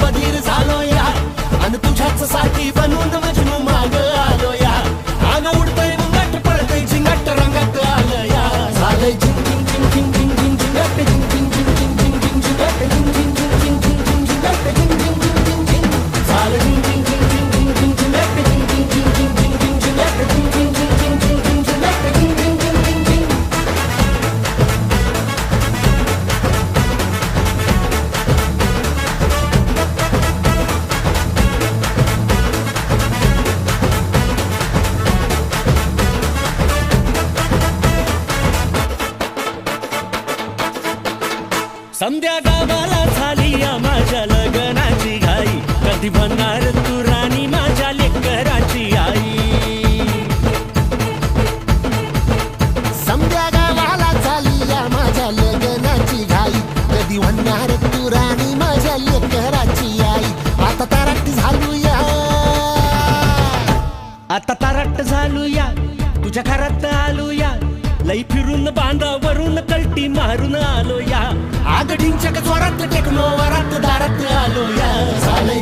बधीर झालो या आणि तुझ्याच साठी बनून मजनू माग आलो या आग उडतय मुंगाट पळतय झिंगाट रंगात आलं या झालंय झिंग झिंग झिंग झिंग झिंग झिंग झिंगाट झिंग झिंग झिंग झिंग झिंग झिंग झिंगाट झिंग झिंग झिंग झिंग झिंग झिंग झिंगाट झिंग झिंग झिंग झिंग झिंग झालं झिंग झिंग झिंग झिंग झिंग झिंग झिंगाट झिंग झिंग झिंग झिंग झिंग झिंग झिंगाट झिंग झिंग झिंग झिंग झिंग झिंग झिंगाट झिंग झिंग झिंग झिंग झिंग संध्या गावाला झाली या माझ्या लग्नाची घाई कधी बनणार तू राणी माझ्या लेकराची आई समद्या गावाला झाली या माझ्या लग्नाची घाई कधी म्हणणार तू राणी माझ्या लेकराची आई आता तारट झालू या आता तारट झालो या तुझ्या घरात आलो या लई फिरून बांधावरून कलटी मारून आलो या आग ढिंचक जोरात टेकलो वरात दारात आलो या झालंय